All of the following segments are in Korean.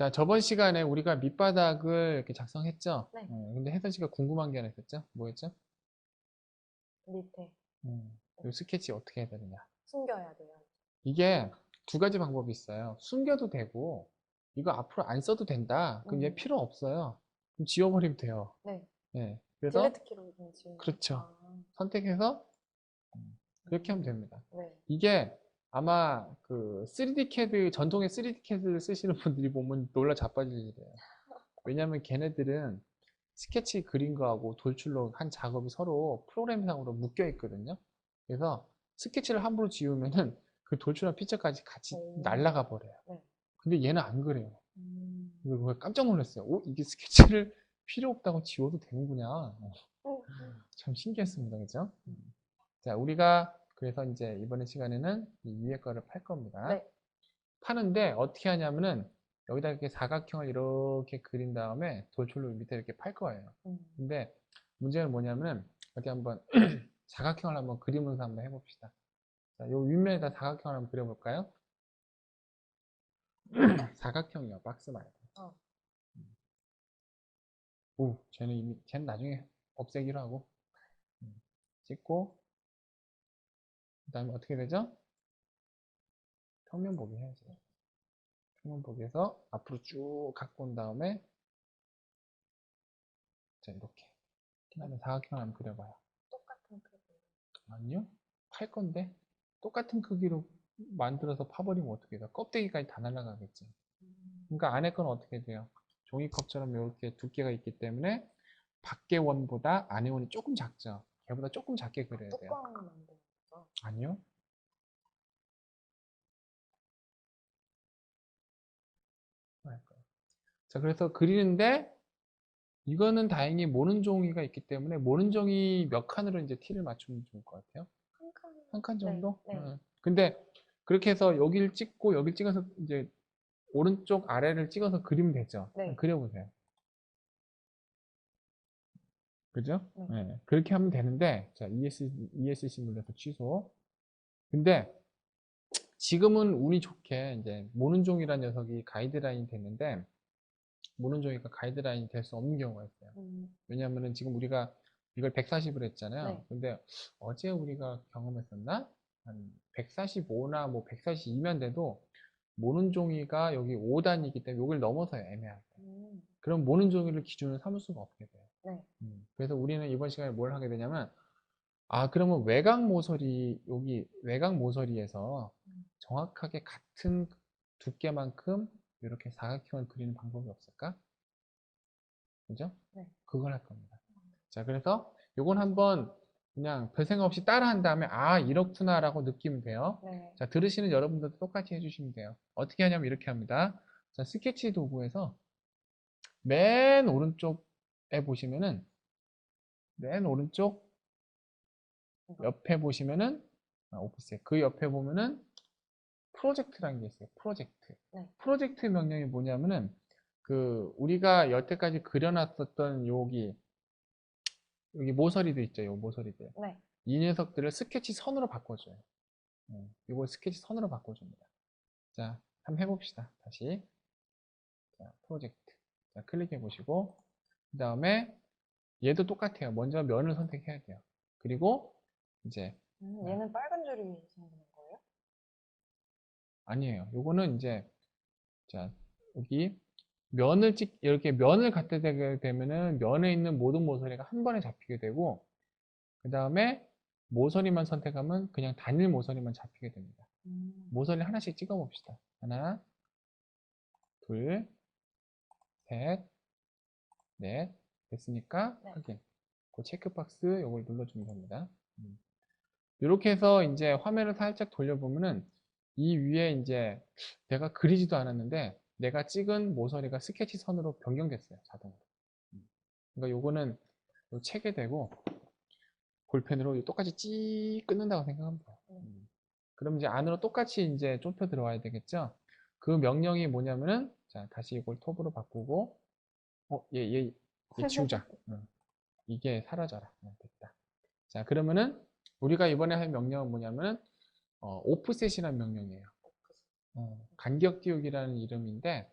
자, 저번 시간에 우리가 밑바닥을 이렇게 작성했죠? 네. 근데 혜선 씨가 궁금한 게 하나 있었죠? 뭐였죠? 밑에 이 스케치 어떻게 해야 되느냐. 숨겨야 돼요. 이게 두 가지 방법이 있어요. 숨겨도 되고, 이거 앞으로 안 써도 된다. 그럼 얘 필요 없어요. 그럼 지워버리면 돼요. 네. 네. 그래서, 딜리트 키로 그냥 지우는 거. 그렇죠. 선택해서 그렇게 하면 됩니다. 네. 이게 아마 그 3D CAD, 전통의 3D CAD를 쓰시는 분들이 보면 놀라 자빠질 일이에요. 왜냐면 걔네들은 스케치 그린 거하고 돌출로 한 작업이 서로 프로그램상으로 묶여 있거든요. 그래서 스케치를 함부로 지우면은 그 돌출한 피처까지 같이 날아가 버려요. 네. 근데 얘는 안 그래요. 그거 깜짝 놀랐어요. 오, 이게 스케치를 필요 없다고 지워도 되는구나. 참 신기했습니다. 그죠? 자, 우리가 그래서 이제 이번에 시간에는 이 위에 거를 팔 겁니다. 네. 파는데 어떻게 하냐면은 여기다 이렇게 사각형을 이렇게 그린 다음에 돌출로 밑에 이렇게 팔 거예요. 근데 문제는 뭐냐면은 어디 한번 사각형을 한번 그리면서 한번 해봅시다. 자, 요 윗면에다 사각형을 한번 그려볼까요? 사각형이요, 박스 말고. 오, 쟤는 나중에 없애기로 하고 찍고 그 다음에 어떻게 되죠? 평면 보기 해야죠. 평면 보기에서 앞으로 쭉 갖고 온 다음에 자, 이렇게 그 다음에 사각형을 한번 그려봐요. 똑같은 크기. 아니요. 팔 건데 똑같은 크기로 만들어서 파버리면 어떻게 돼요? 껍데기까지 다 날아가겠지. 그러니까 안에 건 어떻게 돼요? 종이컵처럼 이렇게 두께가 있기 때문에 밖의 원보다 안의 원이 조금 작죠. 걔보다 조금 작게 그려야 돼요. 뚜껑 만드는 거죠? 아니요. 자, 그래서 그리는데 이거는 다행히 모는 종이가 있기 때문에 모는 종이 몇 칸으로 이제 티를 맞추면 좋을 것 같아요. 한 칸 정도? 네. 네. 근데 그렇게 해서 여기를 찍고 여기를 찍어서 이제 오른쪽 아래를 찍어서 그리면 되죠. 네. 그려보세요. 그죠? 네. 네. 그렇게 하면 되는데, 자, ESC 눌러서 취소. 근데 지금은 운이 좋게 이제 모는종이라는 녀석이 가이드라인이 됐는데, 모는종이가 가이드라인이 될 수 없는 경우가 있어요. 왜냐하면은 지금 우리가 이걸 140으로 했잖아요. 네. 근데 어제 우리가 경험했었나? 한 145나 뭐 142면 돼도 모는 종이가 여기 5단이기 때문에 이걸 넘어서야 애매하게. 그럼 모는 종이를 기준으로 삼을 수가 없게 돼요. 네. 그래서 우리는 이번 시간에 뭘 하게 되냐면, 아, 그러면 외곽 모서리, 여기 외곽 모서리에서 정확하게 같은 두께만큼 이렇게 사각형을 그리는 방법이 없을까? 그죠? 네. 그걸 할 겁니다. 자, 그래서 요건 한번 그냥 별 생각 없이 따라 한 다음에, 아, 이렇구나라고 느끼면 돼요. 네. 자, 들으시는 여러분들도 똑같이 해주시면 돼요. 어떻게 하냐면 이렇게 합니다. 자, 스케치 도구에서 맨 오른쪽에 보시면은, 맨 오른쪽 옆에 보시면은, 오프셋. 그 옆에 보면은 프로젝트라는 게 있어요. 프로젝트. 네. 프로젝트 명령이 뭐냐면은, 그, 우리가 여태까지 그려놨었던 여기 모서리도 있죠. 요 모서리들. 네. 이 녀석들을 스케치 선으로 바꿔줘요. 이걸 스케치 선으로 바꿔줍니다. 자, 한번 해봅시다. 다시. 자, 프로젝트. 자, 클릭해 보시고, 그 다음에 얘도 똑같아요. 먼저 면을 선택해야 돼요. 그리고 이제 얘는 빨간 줄이 생기는 거예요? 아니에요. 요거는 이제 자, 여기 이렇게 면을 갖다 대게 되면은 면에 있는 모든 모서리가 한 번에 잡히게 되고, 그 다음에 모서리만 선택하면 그냥 단일 모서리만 잡히게 됩니다. 모서리 하나씩 찍어 봅시다. 하나, 둘, 셋, 넷. 됐으니까 네. 확인. 그 체크박스 요걸 눌러주면 됩니다. 이렇게 해서 이제 화면을 살짝 돌려보면은 이 위에 이제 내가 그리지도 않았는데 내가 찍은 모서리가 스케치 선으로 변경됐어요. 자동으로. 그러니까 요거는 체게 되고 볼펜으로 똑같이 찌 끊는다고 생각하면 돼요. 그럼 이제 안으로 똑같이 이제 좁혀 들어와야 되겠죠. 그 명령이 뭐냐면은 자, 다시 이걸 톱으로 바꾸고 얘 지우자. 이게 사라져라. 됐다. 자, 그러면은 우리가 이번에 할 명령은 뭐냐면은 오프셋이라는 명령이에요. 간격 띄우기라는 이름인데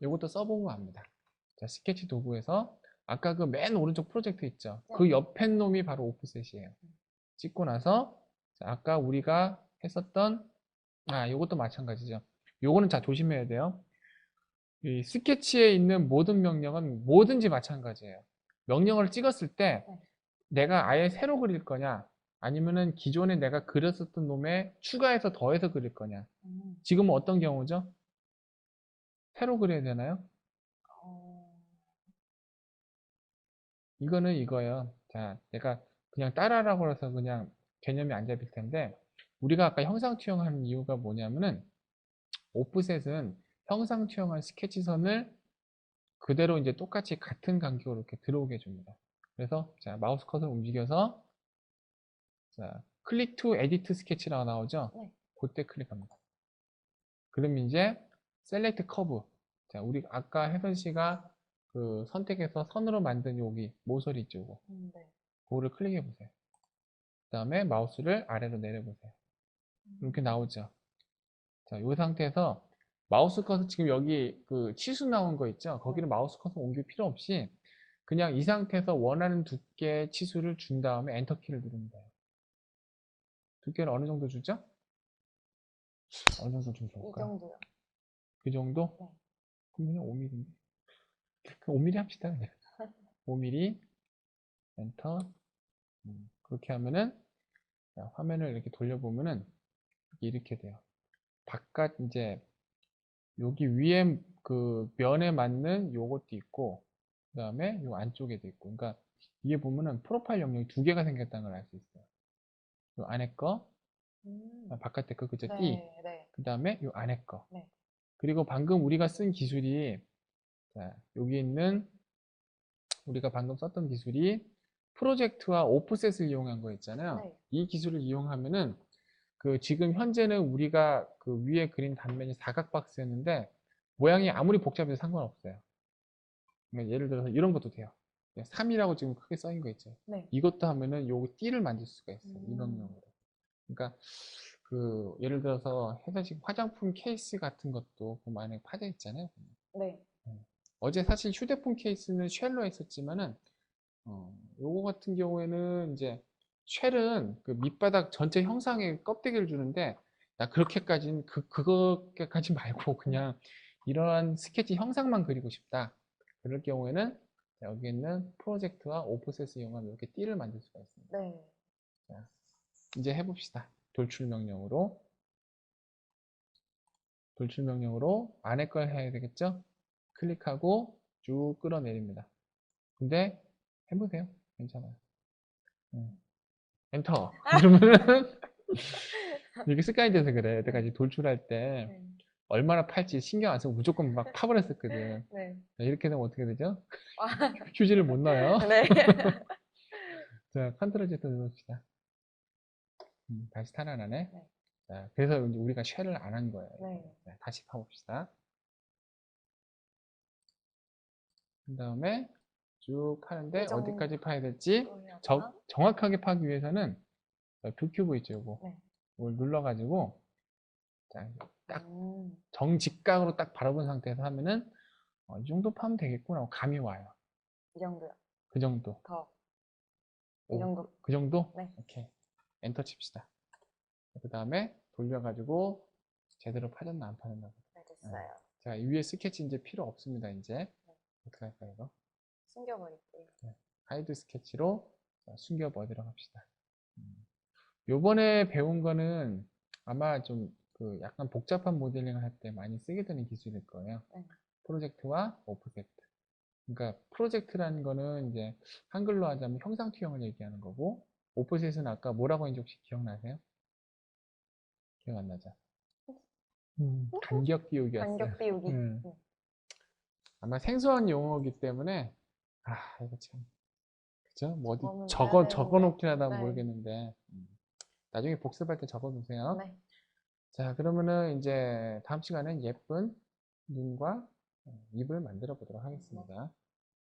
이것도 써보고 합니다. 자, 스케치 도구에서 아까 그 맨 오른쪽 프로젝트 있죠? 네. 그 옆에 놈이 바로 오프셋이에요. 찍고 나서 자, 아까 우리가 했었던 이것도 마찬가지죠. 요거는 자 조심해야 돼요. 이 스케치에 있는 모든 명령은 뭐든지 마찬가지예요. 명령을 찍었을 때 네. 내가 아예 새로 그릴 거냐 아니면은 기존에 내가 그렸었던 놈에 추가해서 더해서 그릴 거냐. 지금은 어떤 경우죠? 새로 그려야 되나요? 어, 이거는 이거예요. 자, 내가 그냥 따라하라고 해서 그냥 개념이 안 잡힐 텐데 우리가 아까 형상 투영하는 이유가 뭐냐면은 오프셋은 형상 투영한 스케치선을 그대로 이제 똑같이 같은 간격으로 이렇게 들어오게 해줍니다. 그래서 자, 마우스 커서를 움직여서 자, 클릭 투 에디트 스케치라고 나오죠? 네. 그때 클릭합니다. 그럼 이제 셀렉트 커브. 자, 우리 아까 혜선 씨가 그 선택해서 선으로 만든 여기 모서리 있죠? 네. 그거를 클릭해 보세요. 그 다음에 마우스를 아래로 내려보세요. 이렇게 나오죠? 자, 이 상태에서 마우스 컷은 지금 여기 그 치수 나온 거 있죠? 거기를 마우스 컷을 옮길 필요 없이 그냥 이 상태에서 원하는 두께의 치수를 준 다음에 엔터 키를 누르면 돼요. 두께를 어느 정도 주죠? 어느 정도 주면 이 좋을까요? 정도요. 그 정도? 네. 그럼 그냥 5mm인데. 그럼 5mm 합시다. 그냥. 5mm 엔터. 그렇게 하면은 자, 화면을 이렇게 돌려보면은 이렇게 돼요. 바깥 이제 여기 위에 그 면에 맞는 요것도 있고 그 다음에 요 안쪽에도 있고 그러니까 이게 보면은 프로파일 영역이 두 개가 생겼다는 걸 알 수 있어요. 요 안에 거 바깥에 거 그죠? 띠. 네. 네. 그 다음에 요 안에 거. 네. 그리고 방금 우리가 쓴 기술이 자, 여기 있는 우리가 방금 썼던 기술이 프로젝트와 오프셋을 이용한 거 있잖아요. 네. 이 기술을 이용하면은 그 지금 현재는 우리가 그 위에 그린 단면이 사각 박스였는데 모양이 아무리 복잡해도 상관없어요. 그러니까 예를 들어서 이런 것도 돼요. 3이라고 지금 크게 써인 거 있죠. 네. 이것도 하면은 요거 띠를 만들 수가 있어요. 이 음. 명령으로. 그러니까 그 예를 들어서 해서 지금 화장품 케이스 같은 것도 그 만약에 파져 있잖아요. 네. 어제 사실 휴대폰 케이스는 쉘로 했었지만은 요거 같은 경우에는 이제 쉘은 그 밑바닥 전체 형상에 껍데기를 주는데 나 그렇게까지는 그거까지 말고 그냥 이러한 스케치 형상만 그리고 싶다. 그럴 경우에는 여기 있는 프로젝트와 오프셋을 이용하면 이렇게 띠를 만들 수가 있습니다. 네. 자, 이제 해봅시다. 돌출 명령으로 안에 걸 해야 되겠죠? 클릭하고 쭉 끌어내립니다. 근데 해보세요. 괜찮아요. 엔터. 그러면은 이게 습관이 돼서 그래. 내가 이제 돌출할 때 네. 얼마나 팔지 신경 안 쓰고 무조건 막 파버렸었거든. 네. 자, 이렇게 되면 어떻게 되죠? 아, 휴지를 못 넣어요. 네. 자, 컨트롤 Z 눌러봅시다. 다시 탈환하네. 네. 자, 그래서 이제 우리가 쉘을 안 한 거예요. 네. 자, 다시 파봅시다. 그 다음에 쭉 파는데 이 정도 어디까지 파야 될지 해야 되나? 정확하게 파기 위해서는 뷰 큐브 있죠, 요거. 네. 이걸 눌러가지고 자, 딱 음. 정직각으로 딱 바라본 상태에서 하면은 이 정도 파면 되겠구나 하고 감이 와요. 이 정도요. 그 정도. 더. 오, 이 정도. 그 정도? 네. 오케이. 엔터 칩시다. 그 다음에 돌려가지고 제대로 파졌나 안 파졌나. 네, 됐어요. 자, 이 위에 스케치 이제 필요 없습니다. 이제 어떻게 할까요, 이거? 숨겨버릴게요. 하이드 스케치로 숨겨버리도록 합시다. 요번에 배운 거는 아마 좀 그 약간 복잡한 모델링을 할 때 많이 쓰게 되는 기술일 거예요. 네. 프로젝트와 오프셋. 그러니까 프로젝트라는 거는 이제 한글로 하자면 형상 투영을 얘기하는 거고 오프셋은 아까 뭐라고 했는지 혹시 기억나세요? 기억 안 나죠? 간격 띄우기였어요. 간격 띄우기. 아마 생소한 용어이기 때문에 이거 참 그죠? 뭐 어디 적어는 적어 해야 되는데. 놓긴 하다 네. 모르겠는데 나중에 복습할 때 적어 놓으세요. 네. 자, 그러면은 이제 다음 시간엔 예쁜 눈과 입을 만들어 보도록 하겠습니다.